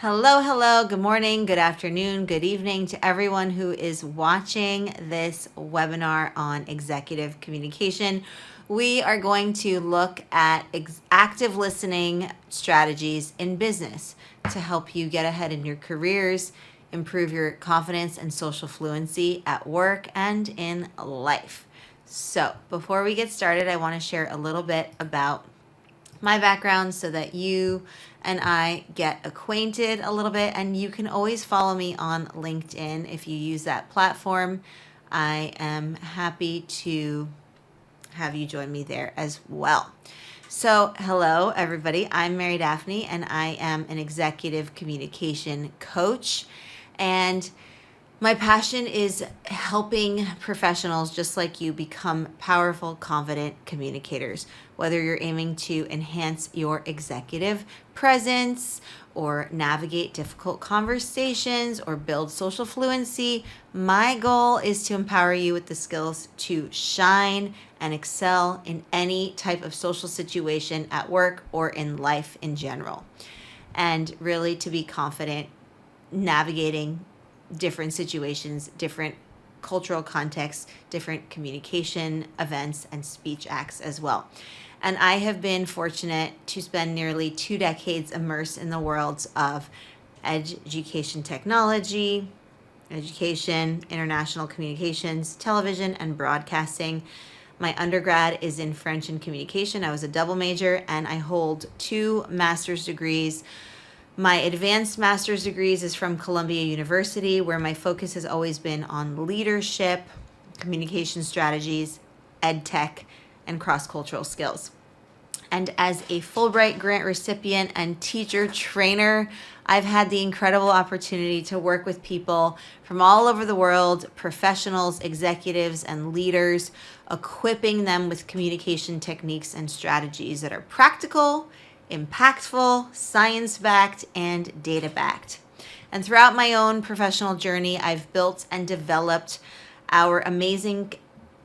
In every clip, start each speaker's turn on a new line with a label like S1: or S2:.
S1: Hello, hello, good morning, good afternoon, good evening to everyone who is watching this webinar on executive communication. We are going to look at active listening strategies in business to help you get ahead in your careers, improve your confidence and social fluency at work and in life. So, before we get started, I want to share a little bit about my background so that you and I get acquainted a little bit. And you can always follow me on LinkedIn if you use that platform. I am happy to have you join me there as well. So, hello, everybody. I'm Mary Daphne, and I am an executive communication coach. And my passion is helping professionals just like you become powerful, confident communicators. Whether you're aiming to enhance your executive presence or navigate difficult conversations or build social fluency, my goal is to empower you with the skills to shine and excel in any type of social situation at work or in life in general. And really to be confident navigating different situations, different cultural contexts, different communication events, and speech acts as well. And I have been fortunate to spend nearly 2 decades immersed in the worlds of education technology, education, international communications, television, and broadcasting. My undergrad is in French and communication. I was a double major, and I hold 2 master's degrees. My advanced master's degrees is from Columbia University, where my focus has always been on leadership, communication strategies, ed tech, and cross-cultural skills. And as a Fulbright grant recipient and teacher trainer, I've had the incredible opportunity to work with people from all over the world, professionals, executives, and leaders, equipping them with communication techniques and strategies that are practical, impactful, science-backed, and data-backed. And throughout my own professional journey, I've built and developed our amazing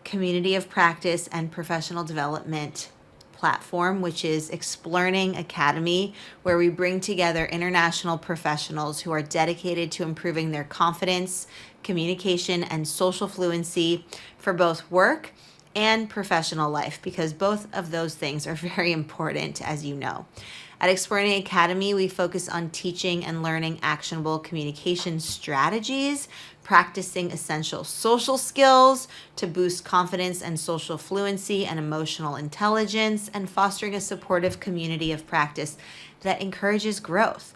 S1: community of practice and professional development platform, which is Explearning Academy, where we bring together international professionals who are dedicated to improving their confidence, communication, and social fluency for both work and professional life, because both of those things are very important, as you know. At Explearning Academy, we focus on teaching and learning actionable communication strategies, practicing essential social skills to boost confidence and social fluency and emotional intelligence, and fostering a supportive community of practice that encourages growth.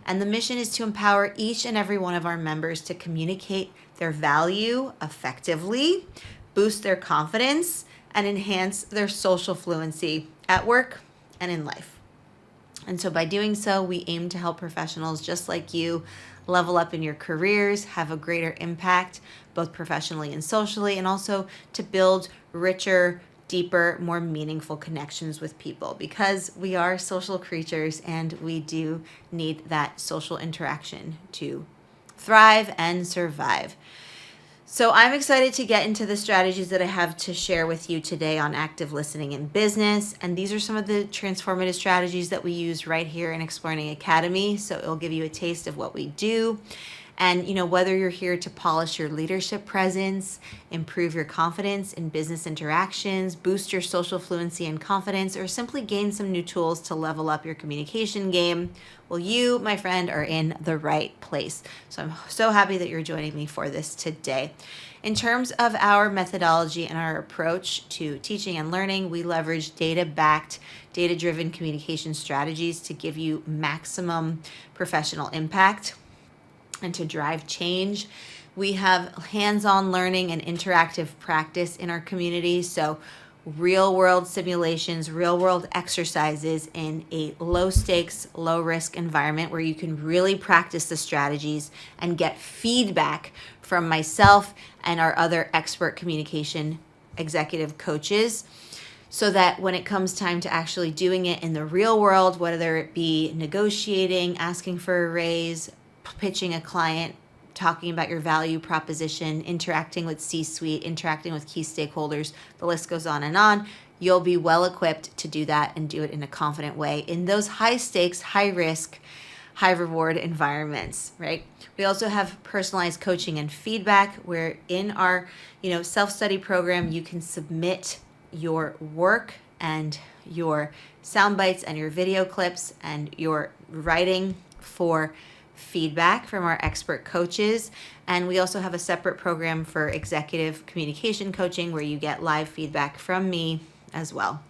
S1: And the mission is to empower each and every one of our members to communicate their value effectively, boost their confidence, and enhance their social fluency at work and in life. And so by doing so, we aim to help professionals just like you level up in your careers, have a greater impact, both professionally and socially, and also to build richer, deeper, more meaningful connections with people, because we are social creatures and we do need that social interaction to thrive and survive. So I'm excited to get into the strategies that I have to share with you today on active listening in business. And these are some of the transformative strategies that we use right here in Explearning Academy. So it'll give you a taste of what we do. And, whether you're here to polish your leadership presence, improve your confidence in business interactions, boost your social fluency and confidence, or simply gain some new tools to level up your communication game, well, you, my friend, are in the right place. So I'm so happy that you're joining me for this today. In terms of our methodology and our approach to teaching and learning, we leverage data-backed, data-driven communication strategies to give you maximum professional impact and to drive change. We have hands-on learning and interactive practice in our community. So real-world simulations, real-world exercises in a low-stakes, low-risk environment where you can really practice the strategies and get feedback from myself and our other expert communication executive coaches, so that when it comes time to actually doing it in the real world, whether it be negotiating, asking for a raise, pitching a client, talking about your value proposition, interacting with C-suite, interacting with key stakeholders, the list goes on, you'll be well equipped to do that and do it in a confident way in those high stakes, high risk, high reward environments, right? We also have personalized coaching and feedback, where in our, self-study program, you can submit your work and your sound bites and your video clips and your writing for feedback from our expert coaches. And we also have a separate program for executive communication coaching, where you get live feedback from me as well.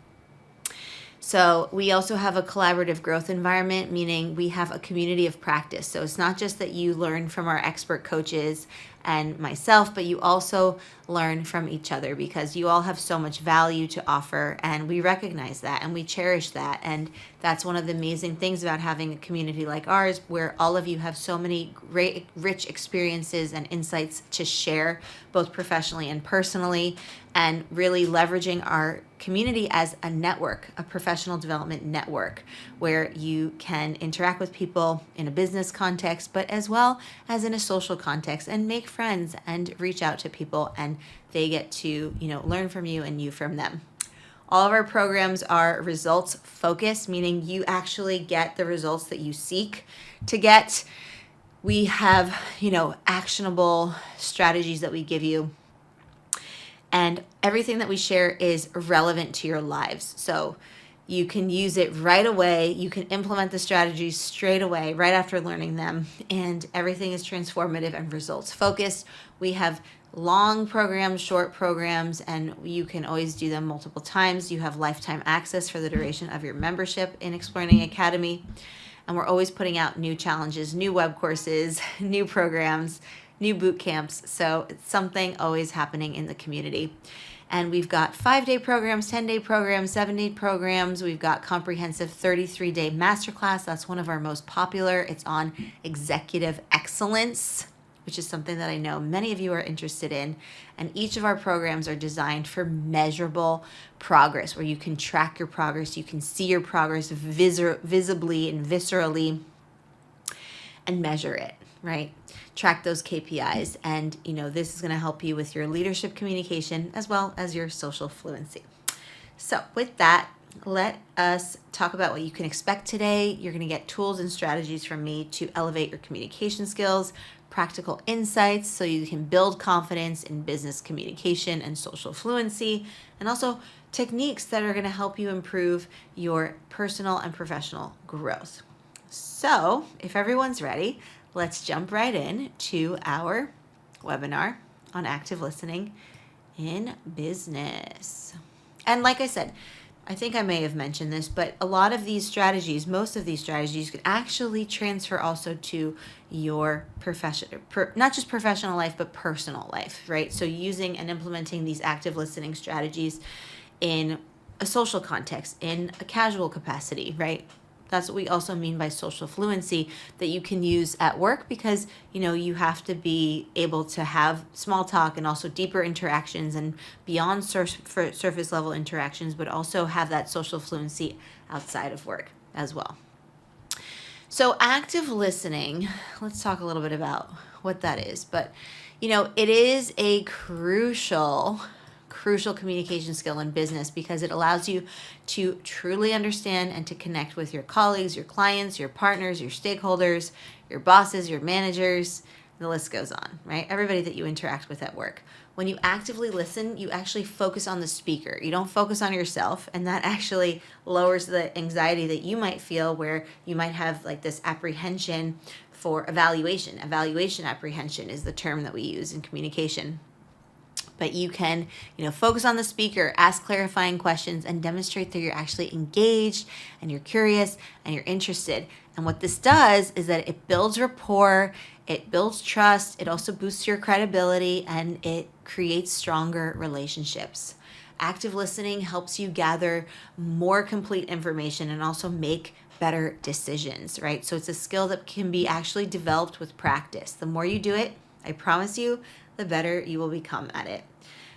S1: So we also have a collaborative growth environment, meaning we have a community of practice. So it's not just that you learn from our expert coaches and myself, but you also learn from each other, because you all have so much value to offer, and we recognize that and we cherish that. And that's one of the amazing things about having a community like ours, where all of you have so many great, rich experiences and insights to share, both professionally and personally, and really leveraging our community as a network, a professional development network, where you can interact with people in a business context, but as well as in a social context, and make friends and reach out to people, and they get to, learn from you and you from them. All of our programs are results focused, meaning you actually get the results that you seek to get. We have, actionable strategies that we give you, and everything that we share is relevant to your lives. So you can use it right away. You can implement the strategies straight away, right after learning them. And everything is transformative and results focused. We have long programs, short programs, and you can always do them multiple times. You have lifetime access for the duration of your membership in Explearning Academy. And we're always putting out new challenges, new web courses, new programs, new boot camps. So it's something always happening in the community. And we've got 5-day programs, 10-day programs, 7-day programs. We've got comprehensive 33-day masterclass. That's one of our most popular. It's on executive excellence, which is something that I know many of you are interested in. And each of our programs are designed for measurable progress, where you can track your progress, you can see your progress visibly and viscerally, and measure it, right? Track those KPIs. And, this is going to help you with your leadership communication as well as your social fluency. So with that, let us talk about what you can expect today. You're going to get tools and strategies from me to elevate your communication skills, practical insights so you can build confidence in business communication and social fluency, and also techniques that are going to help you improve your personal and professional growth. So if everyone's ready, let's jump right in to our webinar on active listening in business. And like I said, I think I may have mentioned this, but a lot of these strategies, most of these strategies, can actually transfer also to your not just professional life, but personal life, right? So using and implementing these active listening strategies in a social context, in a casual capacity, right? That's what we also mean by social fluency, that you can use at work, because you have to be able to have small talk and also deeper interactions and beyond surface level interactions, but also have that social fluency outside of work as well. So active listening, let's talk a little bit about what that is. But it is a crucial communication skill in business, because it allows you to truly understand and to connect with your colleagues, your clients, your partners, your stakeholders, your bosses, your managers, the list goes on, right? Everybody that you interact with at work. When you actively listen, you actually focus on the speaker. You don't focus on yourself, and that actually lowers the anxiety that you might feel, where you might have like this apprehension for evaluation. Evaluation apprehension is the term that we use in communication. But you can, focus on the speaker, ask clarifying questions, and demonstrate that you're actually engaged and you're curious and you're interested. And what this does is that it builds rapport, it builds trust, it also boosts your credibility, and it creates stronger relationships. Active listening helps you gather more complete information and also make better decisions, right? So it's a skill that can be actually developed with practice. The more you do it, I promise you, the better you will become at it.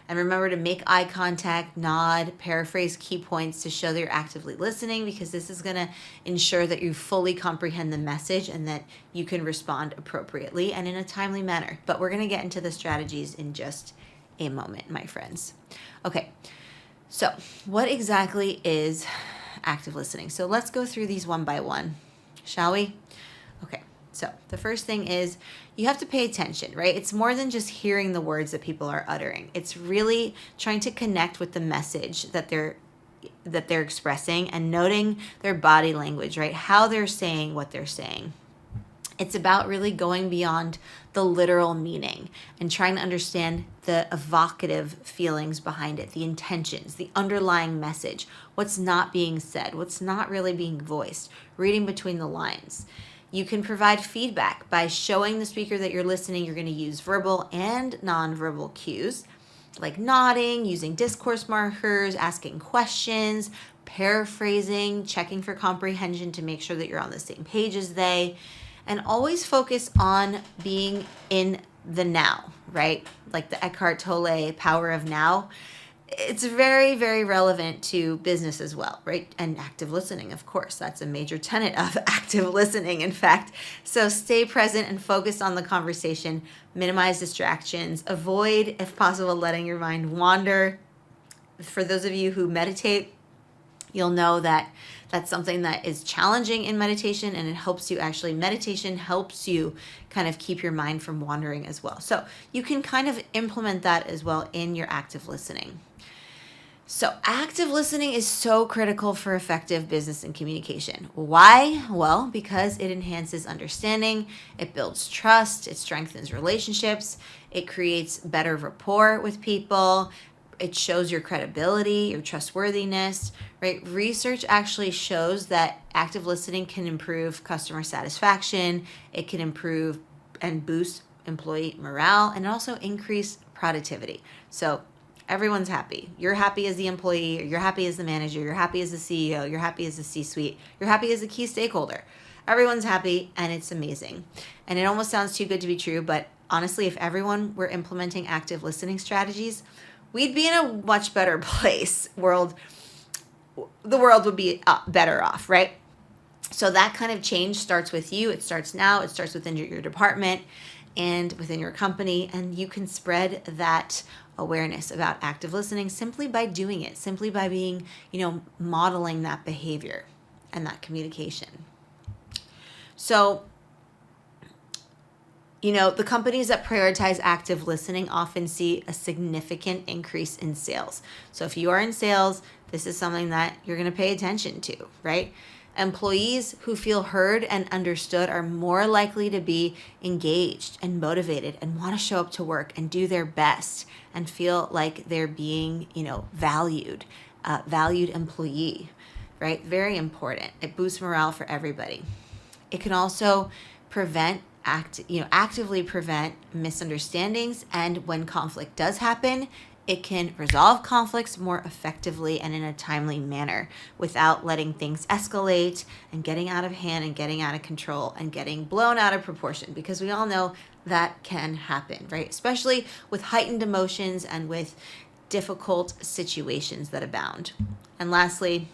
S1: And remember to make eye contact, nod, paraphrase key points to show that you're actively listening, because this is going to ensure that you fully comprehend the message and that you can respond appropriately and in a timely manner. But we're going to get into the strategies in just a moment, my friends. Okay, so what exactly is active listening? So let's go through these one by one, shall we? So the first thing is you have to pay attention, right? It's more than just hearing the words that people are uttering. It's really trying to connect with the message that they're expressing and noting their body language, right? How they're saying what they're saying. It's about really going beyond the literal meaning and trying to understand the evocative feelings behind it, the intentions, the underlying message, what's not being said, what's not really being voiced, reading between the lines. You can provide feedback by showing the speaker that you're listening. You're going to use verbal and nonverbal cues like nodding, using discourse markers, asking questions, paraphrasing, checking for comprehension to make sure that you're on the same page as they, and always focus on being in the now, right? Like the Eckhart Tolle power of now. It's very, very relevant to business as well, right? And active listening, of course. That's a major tenet of active listening, in fact. So stay present and focus on the conversation, minimize distractions, avoid, if possible, letting your mind wander. For those of you who meditate, you'll know that that's something that is challenging in meditation, and it helps you actually, meditation helps you kind of keep your mind from wandering as well. So you can kind of implement that as well in your active listening. So active listening is so critical for effective business and communication. Why? Well, because it enhances understanding, it builds trust, it strengthens relationships, it creates better rapport with people, it shows your credibility, your trustworthiness, right? Research actually shows that active listening can improve customer satisfaction, it can improve and boost employee morale, and also increase productivity. So everyone's happy. You're happy as the employee, you're happy as the manager, you're happy as the CEO, you're happy as the C-suite, you're happy as a key stakeholder. Everyone's happy, and it's amazing. And it almost sounds too good to be true, but honestly, if everyone were implementing active listening strategies, we'd be in a much better place. The world would be better off, right? So that kind of change starts with you. It starts now. It starts within your department and within your company, and you can spread that awareness about active listening simply by doing it, simply by being, modeling that behavior and that communication. So, the companies that prioritize active listening often see a significant increase in sales. So if you are in sales, this is something that you're going to pay attention to, right? Employees who feel heard and understood are more likely to be engaged and motivated and want to show up to work and do their best and feel like they're being, valued employee, right? Very important. It boosts morale for everybody. It can also actively prevent misunderstandings, and when conflict does happen, it can resolve conflicts more effectively and in a timely manner without letting things escalate and getting out of hand and getting out of control and getting blown out of proportion, because we all know that can happen, right? Especially with heightened emotions and with difficult situations that abound. And lastly,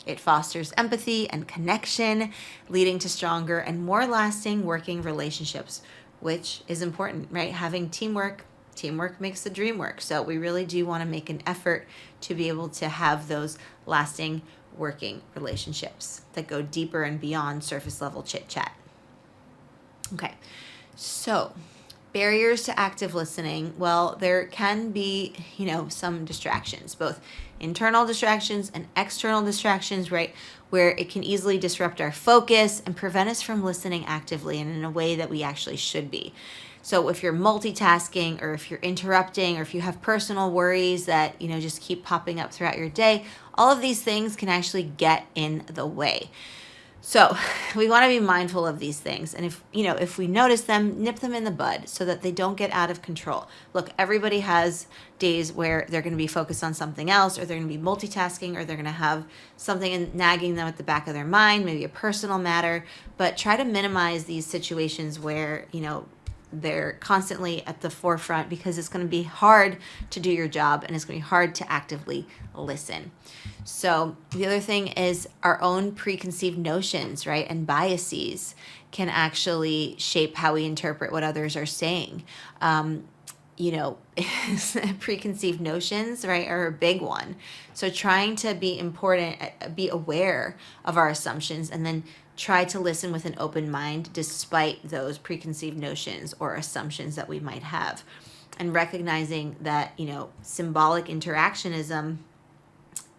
S1: it fosters empathy and connection, leading to stronger and more lasting working relationships, which is important, right? Having teamwork makes the dream work. So we really do want to make an effort to be able to have those lasting working relationships that go deeper and beyond surface level chit chat. Okay, so barriers to active listening. Well, there can be, some distractions, both internal distractions and external distractions, right? Where it can easily disrupt our focus and prevent us from listening actively and in a way that we actually should be. So if you're multitasking, or if you're interrupting, or if you have personal worries that, just keep popping up throughout your day, all of these things can actually get in the way. So we want to be mindful of these things. And if we notice them, nip them in the bud so that they don't get out of control. Look, everybody has days where they're going to be focused on something else, or they're going to be multitasking, or they're going to have something nagging them at the back of their mind, maybe a personal matter. But try to minimize these situations where, they're constantly at the forefront, because it's going to be hard to do your job and it's going to be hard to actively listen. So the other thing is our own preconceived notions, right, and biases can actually shape how we interpret what others are saying. Preconceived notions, right, are a big one. So trying to be aware of our assumptions, and then try to listen with an open mind despite those preconceived notions or assumptions that we might have. And recognizing that, symbolic interactionism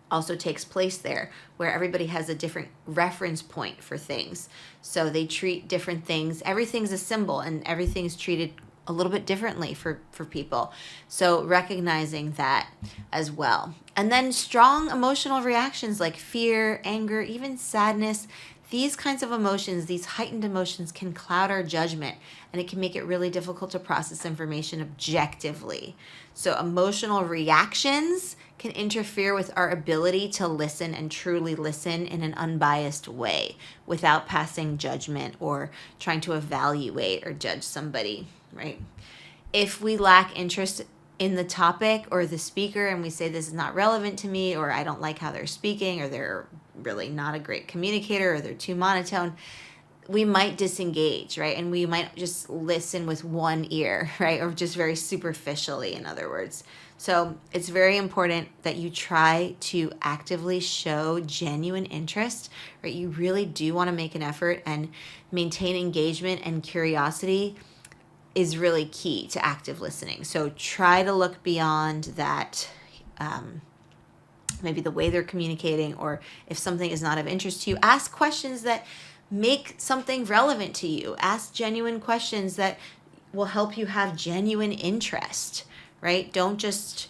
S1: also takes place there, where everybody has a different reference point for things. So they treat different things. Everything's a symbol, and everything's treated a little bit differently for people. So recognizing that as well. And then strong emotional reactions like fear, anger, even sadness. These kinds of emotions, these heightened emotions, can cloud our judgment, and it can make it really difficult to process information objectively. So emotional reactions can interfere with our ability to listen and truly listen in an unbiased way without passing judgment or trying to evaluate or judge somebody, right? If we lack interest in the topic or the speaker and we say this is not relevant to me, or I don't like how they're speaking, or they're really not a great communicator, or they're too monotone, we might disengage, right? And we might just listen with one ear, right? Or just very superficially, in other words. So it's very important that you try to actively show genuine interest, right? You really do want to make an effort and maintain engagement, and curiosity is really key to active listening. So try to look beyond that, maybe the way they're communicating, or if something is not of interest to you, ask questions that make something relevant to you. Ask genuine questions that will help you have genuine interest, right? Don't just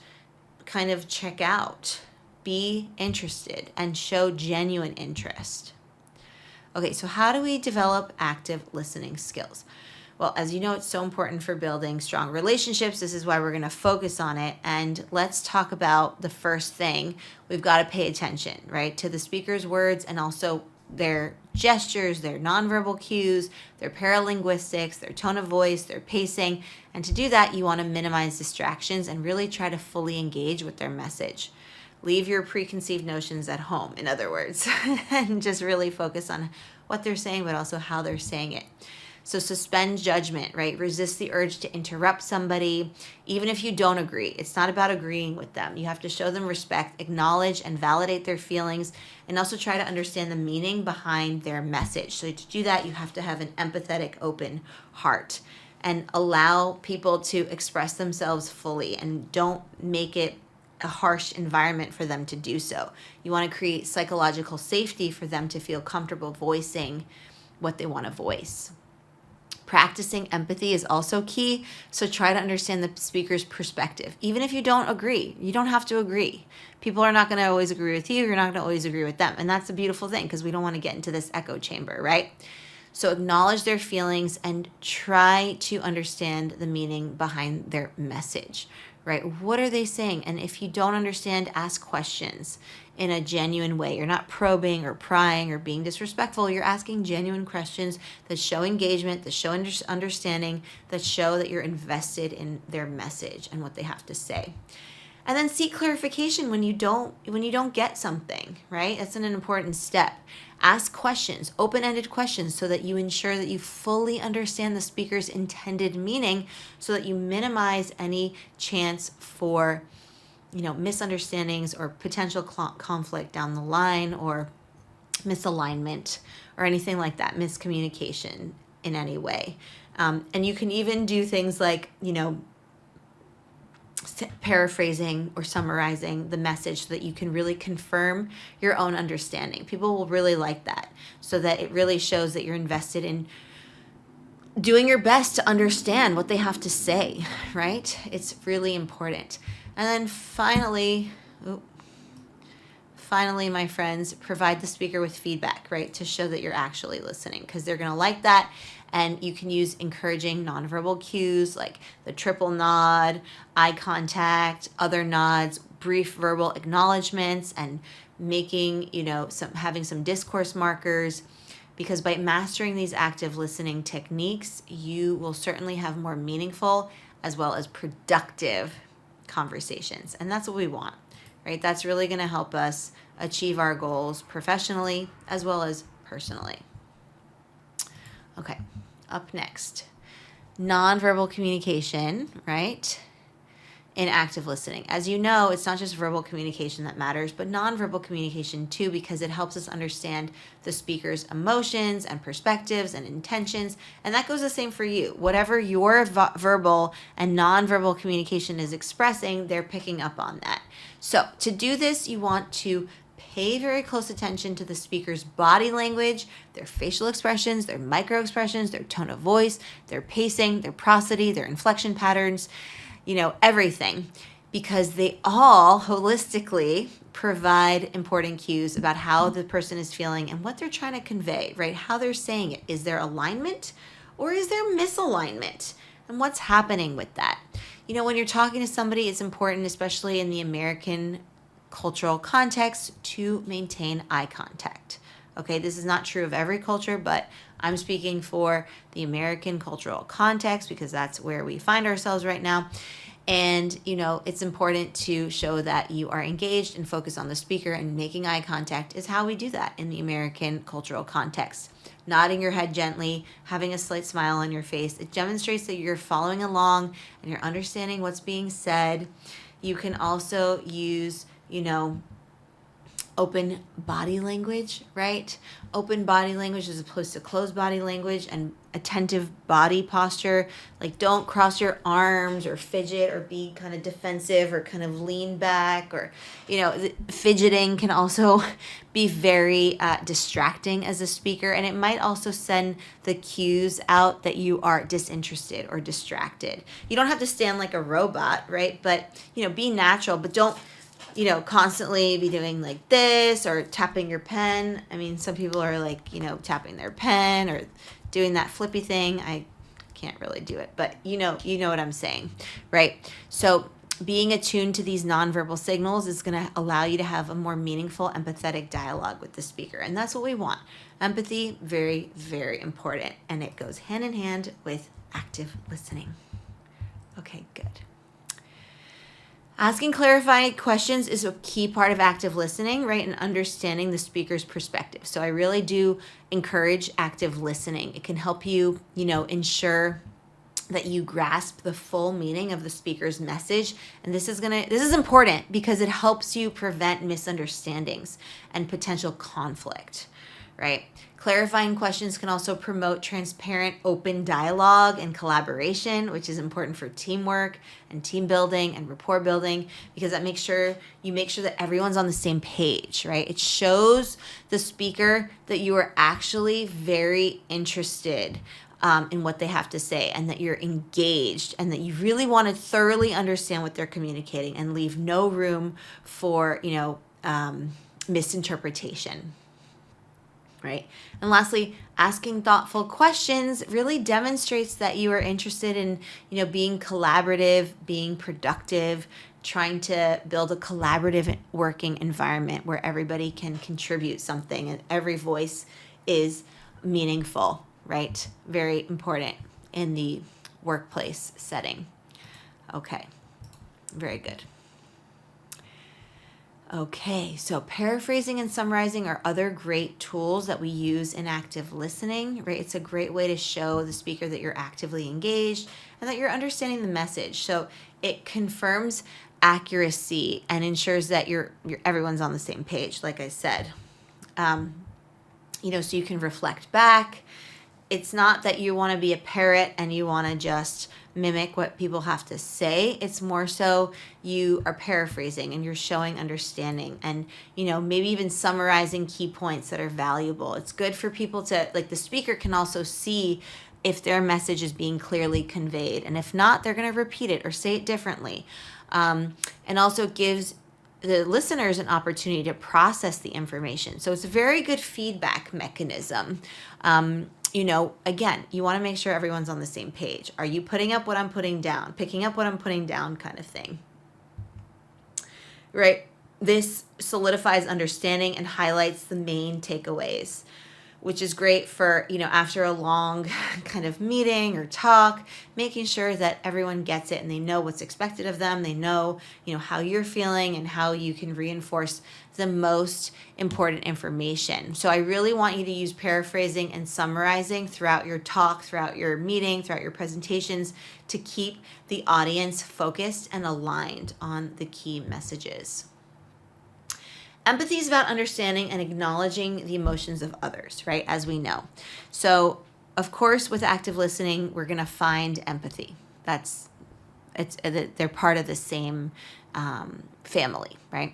S1: kind of check out. Be interested and show genuine interest. Okay, so how do we develop active listening skills? Well, as you know, it's so important for building strong relationships. This is why we're going to focus on it. And let's talk about the first thing. We've got to pay attention, right, to the speaker's words, and also their gestures, their nonverbal cues, their paralinguistics, their tone of voice, their pacing. And to do that, you want to minimize distractions and really try to fully engage with their message. Leave your preconceived notions at home, in other words, and just really focus on what they're saying, but also how they're saying it. So suspend judgment, right? Resist the urge to interrupt somebody, even if you don't agree. It's not about agreeing with them. You have to show them respect, acknowledge and validate their feelings, and also try to understand the meaning behind their message. So to do that, you have to have an empathetic, open heart, and allow people to express themselves fully, and don't make it a harsh environment for them to do so. You want to create psychological safety for them to feel comfortable voicing what they want to voice. Practicing empathy is also key, so try to understand the speaker's perspective. Even if you don't agree, you don't have to agree. People are not going to always agree with you, you're not going to always agree with them, and that's a beautiful thing, because we don't want to get into this echo chamber, right? So acknowledge their feelings and try to understand the meaning behind their message, right? What are they saying? And if you don't understand, ask questions in a genuine way. You're not probing or prying or being disrespectful. You're asking genuine questions that show engagement, that show understanding, that show that you're invested in their message and what they have to say. And then seek clarification when you don't get something, right? That's an important step. Ask questions, open-ended questions, so that you ensure that you fully understand the speaker's intended meaning, so that you minimize any chance for misunderstandings or potential conflict down the line, or misalignment or anything like that, miscommunication in any way. And you can even do things like, paraphrasing or summarizing the message, so that you can really confirm your own understanding. People will really like that, so that it really shows that you're invested in doing your best to understand what they have to say, right? It's really important. And then finally, my friends, provide the speaker with feedback, right? To show that you're actually listening, because they're going to like that. And you can use encouraging nonverbal cues like the triple nod, eye contact, other nods, brief verbal acknowledgments, and making, having some discourse markers. Because by mastering these active listening techniques, you will certainly have more meaningful as well as productive conversations. And that's what we want, right? That's really going to help us achieve our goals professionally as well as personally. Okay, up next, nonverbal communication, right, in active listening. As you know, it's not just verbal communication that matters, but nonverbal communication too, because it helps us understand the speaker's emotions and perspectives and intentions. And that goes the same for you. Whatever your verbal and nonverbal communication is expressing, they're picking up on that. So to do this, you want to pay very close attention to the speaker's body language, their facial expressions, their micro expressions, their tone of voice, their pacing, their prosody, their inflection patterns, everything, because they all holistically provide important cues about how the person is feeling and what they're trying to convey, right? How they're saying it. Is there alignment or is there misalignment? And what's happening with that? When you're talking to somebody, it's important, especially in the American cultural context, to maintain eye contact. Okay, this is not true of every culture, but I'm speaking for the American cultural context because that's where we find ourselves right now. And, it's important to show that you are engaged and focused on the speaker, and making eye contact is how we do that in the American cultural context. Nodding your head gently, having a slight smile on your face, it demonstrates that you're following along and you're understanding what's being said. You can also use, open body language, right? Open body language as opposed to closed body language, and attentive body posture. Like, don't cross your arms or fidget or be kind of defensive or kind of lean back, or, fidgeting can also be very distracting as a speaker. And it might also send the cues out that you are disinterested or distracted. You don't have to stand like a robot, right? But, be natural, but don't, constantly be doing like this or tapping your pen. I mean, some people are like, tapping their pen or doing that flippy thing. I can't really do it, but you know what I'm saying, right? So being attuned to these nonverbal signals is going to allow you to have a more meaningful, empathetic dialogue with the speaker. And that's what we want. Empathy, very, very important. And it goes hand in hand with active listening. Okay, good. Asking clarifying questions is a key part of active listening, right? And understanding the speaker's perspective. So I really do encourage active listening. It can help you, ensure that you grasp the full meaning of the speaker's message. And this is important because it helps you prevent misunderstandings and potential conflict, right? Clarifying questions can also promote transparent, open dialogue and collaboration, which is important for teamwork and team building and rapport building, because that makes sure that everyone's on the same page, right? It shows the speaker that you are actually very interested in what they have to say, and that you're engaged, and that you really want to thoroughly understand what they're communicating and leave no room for, misinterpretation. Right? And lastly, asking thoughtful questions really demonstrates that you are interested in, being collaborative, being productive, trying to build a collaborative working environment where everybody can contribute something and every voice is meaningful, right? Very important in the workplace setting. Okay, very good. Okay, so paraphrasing and summarizing are other great tools that we use in active listening, right? It's a great way to show the speaker that you're actively engaged and that you're understanding the message. So it confirms accuracy and ensures that everyone's on the same page, like I said. So you can reflect back. It's not that you want to be a parrot and you want to just mimic what people have to say. It's more so you are paraphrasing and you're showing understanding and, maybe even summarizing key points that are valuable. It's good for people to, the speaker can also see if their message is being clearly conveyed. And if not, they're going to repeat it or say it differently. And also gives the listeners an opportunity to process the information. So it's a very good feedback mechanism. Again, you want to make sure everyone's on the same page. Are you putting up what I'm putting down? Picking up what I'm putting down, kind of thing. Right? This solidifies understanding and highlights the main takeaways. which is great for, after a long kind of meeting or talk, making sure that everyone gets it and they know what's expected of them. They know, how you're feeling and how you can reinforce the most important information. So I really want you to use paraphrasing and summarizing throughout your talk, throughout your meeting, throughout your presentations to keep the audience focused and aligned on the key messages. Empathy is about understanding and acknowledging the emotions of others, right? As we know. So, of course, with active listening, we're going to find empathy. They're part of the same family, right?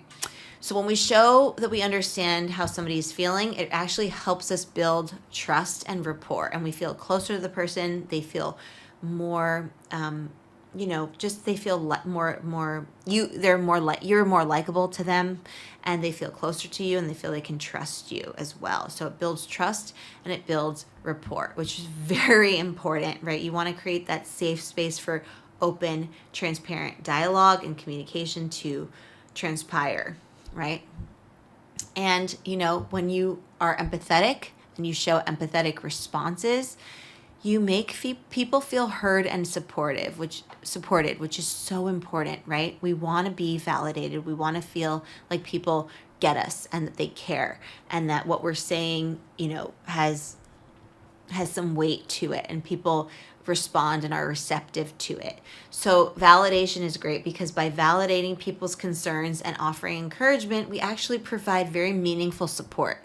S1: So when we show that we understand how somebody is feeling, it actually helps us build trust and rapport, and we feel closer to the person. They feel more, they feel you're more likable to them, and they feel closer to you, and they feel they can trust you as well. So it builds trust and it builds rapport, which is very important, right? You want to create that safe space for open, transparent dialogue and communication to transpire, right? And, when you are empathetic and you show empathetic responses, you make people feel heard and supported, which is so important, right? We want to be validated. We want to feel like people get us and that they care and that what we're saying, has some weight to it and people respond and are receptive to it. So validation is great because by validating people's concerns and offering encouragement, we actually provide very meaningful support.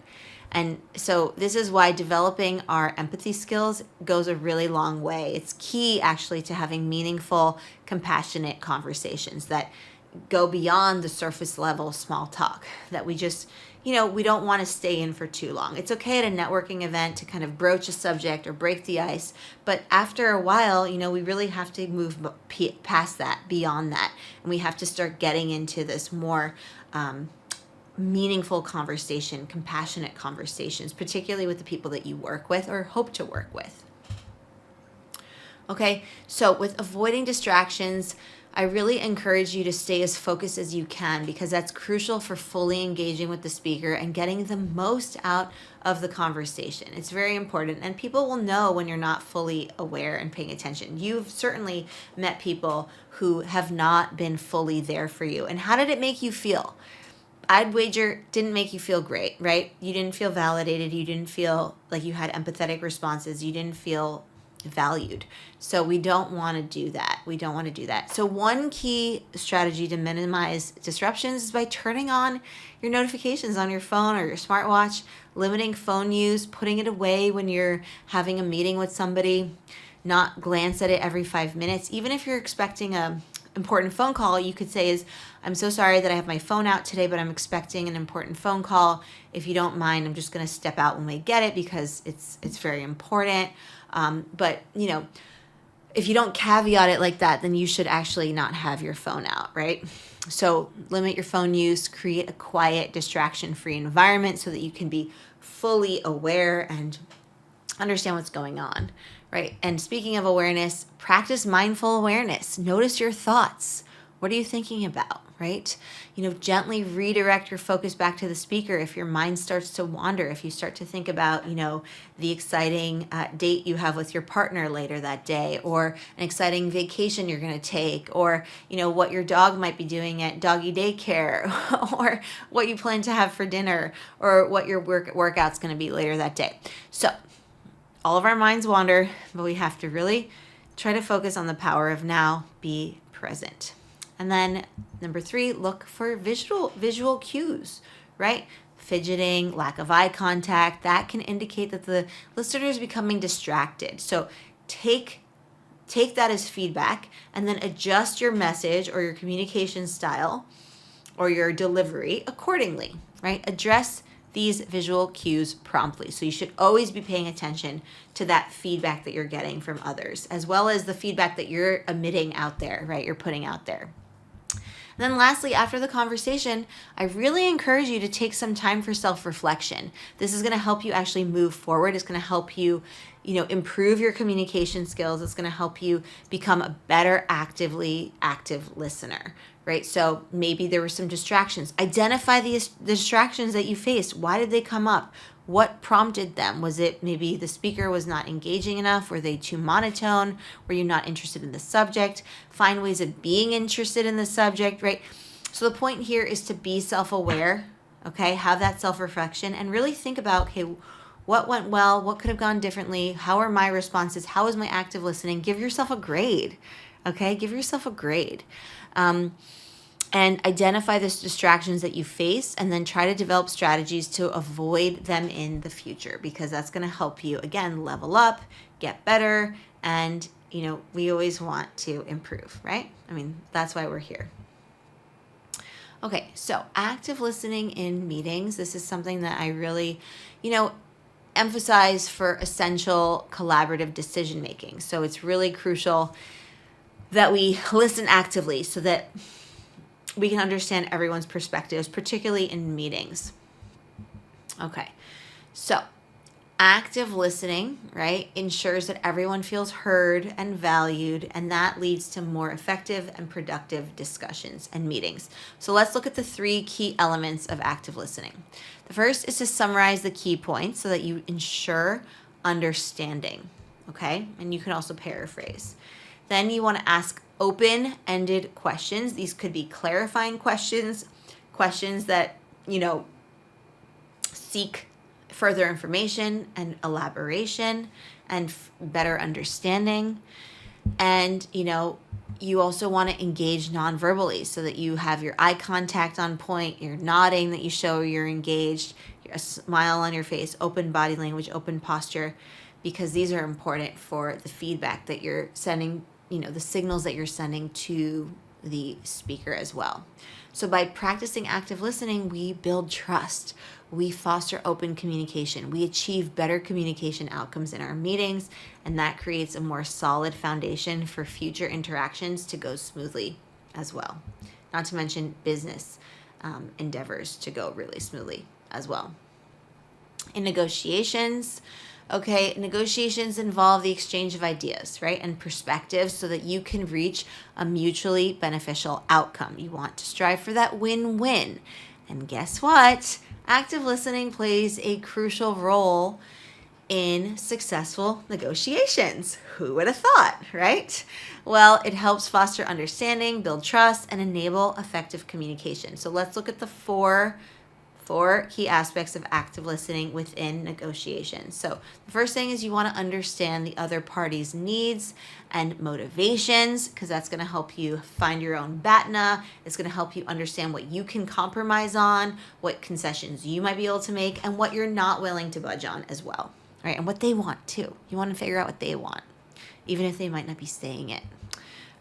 S1: And so this is why developing our empathy skills goes a really long way. It's key actually to having meaningful, compassionate conversations that go beyond the surface level small talk that we just, we don't want to stay in for too long. It's okay at a networking event to kind of broach a subject or break the ice, but after a while, we really have to move past that, beyond that, and we have to start getting into this more meaningful conversation, compassionate conversations, particularly with the people that you work with or hope to work with. Okay, so with avoiding distractions, I really encourage you to stay as focused as you can because that's crucial for fully engaging with the speaker and getting the most out of the conversation. It's very important, and people will know when you're not fully aware and paying attention. You've certainly met people who have not been fully there for you. And how did it make you feel? I'd wager didn't make you feel great, right? You didn't feel validated. You didn't feel like you had empathetic responses. You didn't feel valued. So we don't want to do that. So one key strategy to minimize disruptions is by turning on your notifications on your phone or your smartwatch, limiting phone use, putting it away when you're having a meeting with somebody, not glance at it every 5 minutes. Even if you're expecting a important phone call, you could say I'm so sorry that I have my phone out today, but I'm expecting an important phone call. If you don't mind, I'm just going to step out when we get it because it's very important. But if you don't caveat it like that, then you should actually not have your phone out, right? So limit your phone use, create a quiet, distraction-free environment so that you can be fully aware and understand what's going on, right? And speaking of awareness, practice mindful awareness. Notice your thoughts. What are you thinking about, right? Gently redirect your focus back to the speaker if your mind starts to wander, if you start to think about, the exciting date you have with your partner later that day, or an exciting vacation you're going to take, or, what your dog might be doing at doggy daycare, or what you plan to have for dinner, or what your workout's going to be later that day. So all of our minds wander, but we have to really try to focus on the power of now, be present. And then number 3, look for visual cues, right? Fidgeting, lack of eye contact, that can indicate that the listener is becoming distracted. So take that as feedback and then adjust your message or your communication style or your delivery accordingly, right? Address these visual cues promptly. So you should always be paying attention to that feedback that you're getting from others, as well as the feedback that you're emitting out there, right? You're putting out there. And then lastly, after the conversation, I really encourage you to take some time for self-reflection. This is going to help you actually move forward. It's going to help you, improve your communication skills. It's going to help you become a better active listener, right? So maybe there were some distractions. Identify the distractions that you faced. Why did they come up? What prompted them? Was it maybe the speaker was not engaging enough? Were they too monotone? Were you not interested in the subject? Find ways of being interested in the subject, right? So the point here is to be self-aware, okay? Have that self-reflection and really think about, okay, what went well? What could have gone differently? How are my responses? How is my active listening? Give yourself a grade, okay? Give yourself a grade. And identify the distractions that you face and then try to develop strategies to avoid them in the future, because that's going to help you, again, level up, get better, and, you know, we always want to improve, right? I mean, that's why we're here. Okay, so active listening in meetings. This is something that I really, you know, emphasize for essential collaborative decision making. So it's really crucial that we listen actively so that we can understand everyone's perspectives, particularly in meetings. Okay, so active listening, right, ensures that everyone feels heard and valued, and that leads to more effective and productive discussions and meetings. So let's look at the 3 key elements of active listening. The first is to summarize the key points so that you ensure understanding, okay? And you can also paraphrase. Then you want to ask open-ended questions. These could be clarifying questions, questions that, you know, seek further information and elaboration and better understanding. And, you know, you also want to engage non-verbally so that you have your eye contact on point, you're nodding, that you show you're engaged, a smile on your face, open body language, open posture, because these are important for the feedback that you're sending, you know, the signals that you're sending to the speaker as well. So by practicing active listening, we build trust, we foster open communication, we achieve better communication outcomes in our meetings, and that creates a more solid foundation for future interactions to go smoothly as well. Not to mention business endeavors to go really smoothly as well. In negotiations, okay, negotiations involve the exchange of ideas, right, and perspectives so that you can reach a mutually beneficial outcome. You want to strive for that win-win. And guess what? Active listening plays a crucial role in successful negotiations. Who would have thought, right? Well, it helps foster understanding, build trust, and enable effective communication. So let's look at the four key aspects of active listening within negotiations. So the first thing is you want to understand the other party's needs and motivations, because that's going to help you find your own BATNA. It's going to help you understand what you can compromise on, what concessions you might be able to make, and what you're not willing to budge on as well, right? And what they want too. You want to figure out what they want, even if they might not be saying it.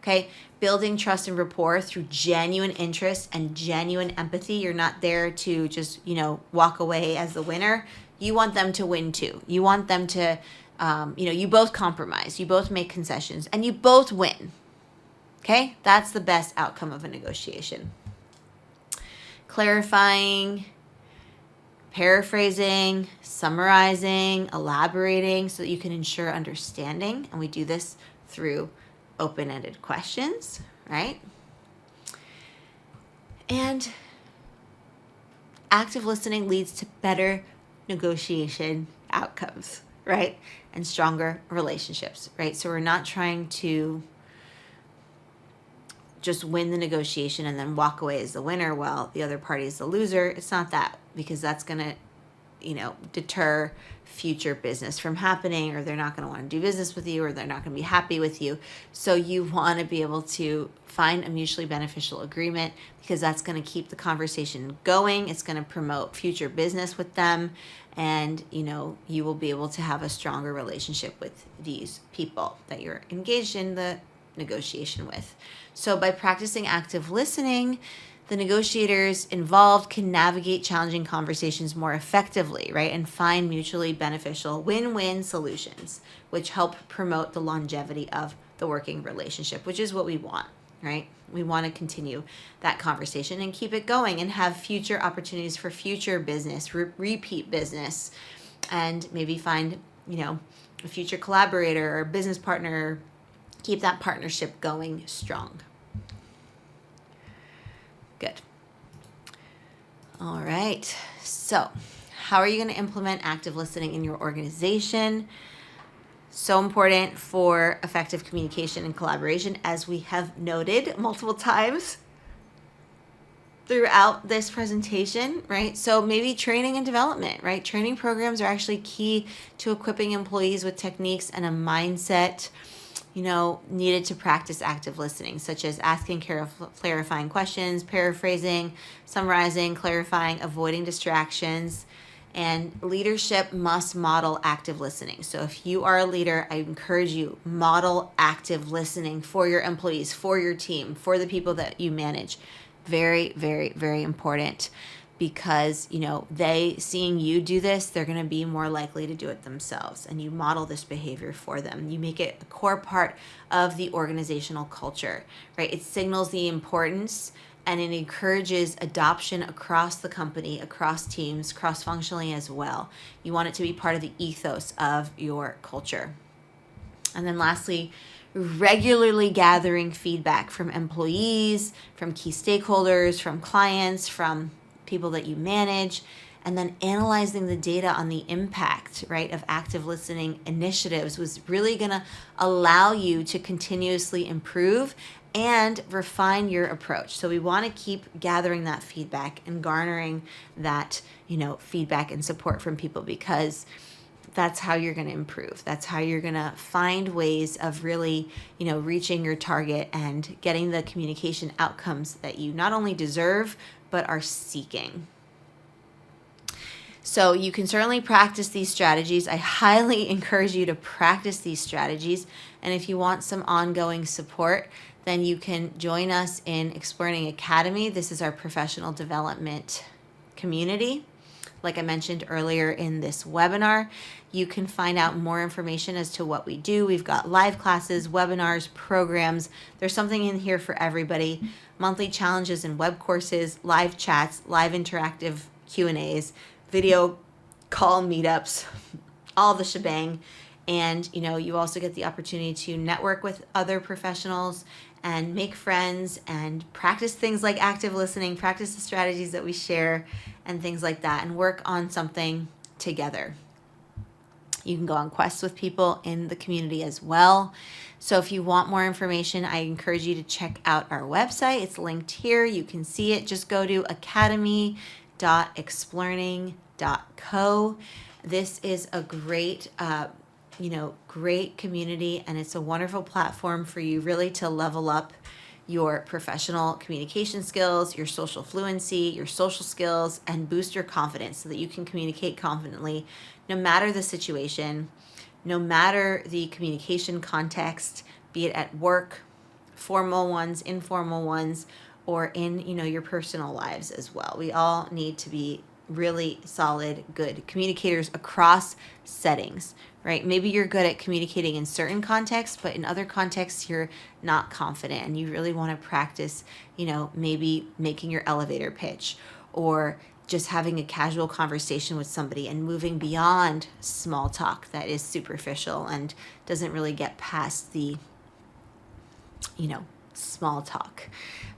S1: Okay, building trust and rapport through genuine interest and genuine empathy. You're not there to just, you know, walk away as the winner. You want them to win too. You want them to, you know, you both compromise, you both make concessions, and you both win. Okay, that's the best outcome of a negotiation. Clarifying, paraphrasing, summarizing, elaborating so that you can ensure understanding. And we do this through open-ended questions, right? And active listening leads to better negotiation outcomes, right? And stronger relationships, right? So we're not trying to just win the negotiation and then walk away as the winner while the other party is the loser. It's not that, because that's going to, you know, deter future business from happening, or they're not going to want to do business with you, or they're not going to be happy with you. So you want to be able to find a mutually beneficial agreement, because that's going to keep the conversation going. It's going to promote future business with them, and, you know, you will be able to have a stronger relationship with these people that you're engaged in the negotiation with. So by practicing active listening, the negotiators involved can navigate challenging conversations more effectively, right? And find mutually beneficial win-win solutions, which help promote the longevity of the working relationship, which is what we want, right? We want to continue that conversation and keep it going and have future opportunities for future business, repeat business, and maybe find, you know, a future collaborator or business partner, keep that partnership going strong. Good. All right. So How are you going to implement active listening in your organization? So important for effective communication and collaboration, as we have noted multiple times throughout this presentation, right? So maybe training and development, right? Training programs are actually key to equipping employees with techniques and a mindset, needed to practice active listening, such as asking clarifying questions, paraphrasing, summarizing, clarifying, avoiding distractions. And leadership must model active listening. So if you are a leader, I encourage you, model active listening for your employees, for your team, for the people that you manage. Very, very, very important, because, they seeing you do this, they're going to be more likely to do it themselves. And you model this behavior for them. You make it a core part of the organizational culture, right? It signals the importance, and it encourages adoption across the company, across teams, cross-functionally as well. You want it to be part of the ethos of your culture. And then lastly, regularly gathering feedback from employees, from key stakeholders, from clients, from people that you manage, and then analyzing the data on the impact, right, of active listening initiatives was really going to allow you to continuously improve and refine your approach. So we want to keep gathering that feedback and garnering that, feedback and support from people, because that's how you're going to improve. That's how you're going to find ways of really, reaching your target and getting the communication outcomes that you not only deserve, but are seeking. So you can certainly practice these strategies. I highly encourage you to practice these strategies. And if you want some ongoing support, then you can join us in Explearning Academy. This is our professional development community. Like I mentioned earlier in this webinar, you can find out more information as to what we do. We've got live classes, webinars, programs. There's something in here for everybody. Monthly challenges and web courses, live chats, live interactive Q&As, video call meetups, all the shebang. And, you also get the opportunity to network with other professionals and make friends and practice things like active listening, practice the strategies that we share and things like that, and work on something together. You can go on quests with people in the community as well. So if you want more information, I encourage you to check out our website. It's linked here. You can see it. Just go to academy.explearning.co. This is a great great community, and it's a wonderful platform for you really to level up your professional communication skills, your social fluency, your social skills, and boost your confidence so that you can communicate confidently no matter the situation, no matter the communication context, be it at work, formal ones, informal ones, or in, your personal lives as well. We all need to be really solid, good communicators across settings, right? Maybe you're good at communicating in certain contexts, but in other contexts, you're not confident, and you really want to practice, maybe making your elevator pitch, or just having a casual conversation with somebody and moving beyond small talk that is superficial and doesn't really get past the, small talk,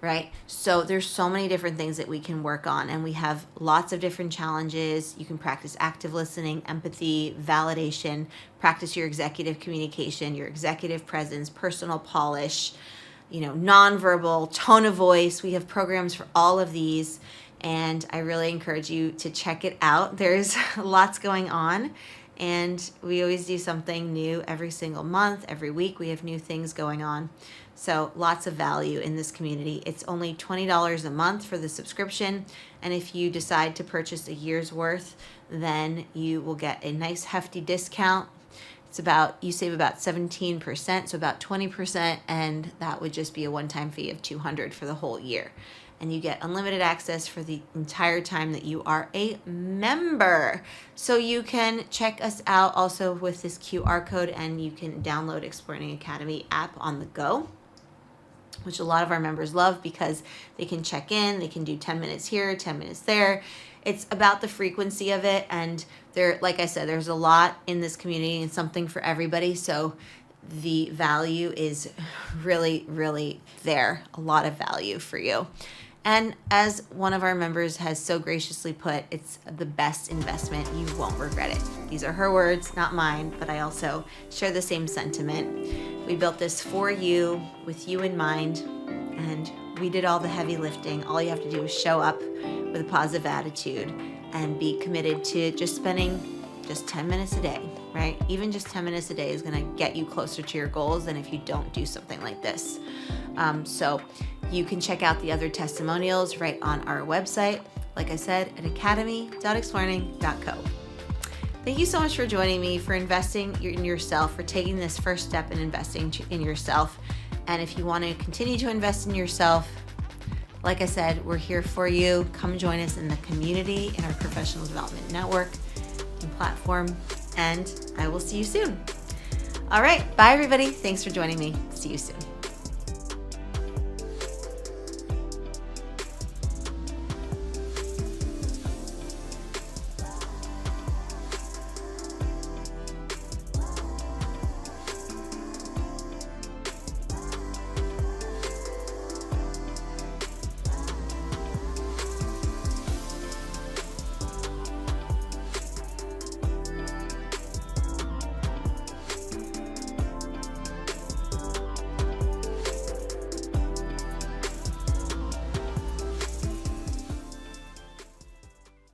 S1: right? So there's so many different things that we can work on, and we have lots of different challenges. You can practice active listening, empathy, validation, practice your executive communication, your executive presence, personal polish, nonverbal, tone of voice. We have programs for all of these, and I really encourage you to check it out. There's lots going on, and we always do something new every single month, every week. We have new things going on. So lots of value in this community. It's only $20 a month for the subscription. And if you decide to purchase a year's worth, then you will get a nice hefty discount. You save about 17%, so about 20, and that would just be a one-time fee of $200 for the whole year. And you get unlimited access for the entire time that you are a member. So you can check us out also with this QR code, and you can download Explearning Academy app on the go, which a lot of our members love because they can check in, they can do 10 minutes here, 10 minutes there. It's about the frequency of it, and like I said, there's a lot in this community and something for everybody. So the value is really, really there, a lot of value for you. And as one of our members has so graciously put, it's the best investment. You won't regret it. These are her words, not mine, but I also share the same sentiment. We built this for you, with you in mind, and we did all the heavy lifting. All you have to do is show up with a positive attitude and be committed to just spending just 10 minutes a day, right? Even just 10 minutes a day is gonna get you closer to your goals than if you don't do something like this. So you can check out the other testimonials right on our website, like I said, at academy.explearning.co. Thank you so much for joining me, for investing in yourself, for taking this first step in investing in yourself. And if you want to continue to invest in yourself, like I said, we're here for you. Come join us in the community, in our professional development network and platform, and I will see you soon. All right, bye everybody. Thanks for joining me. See you soon.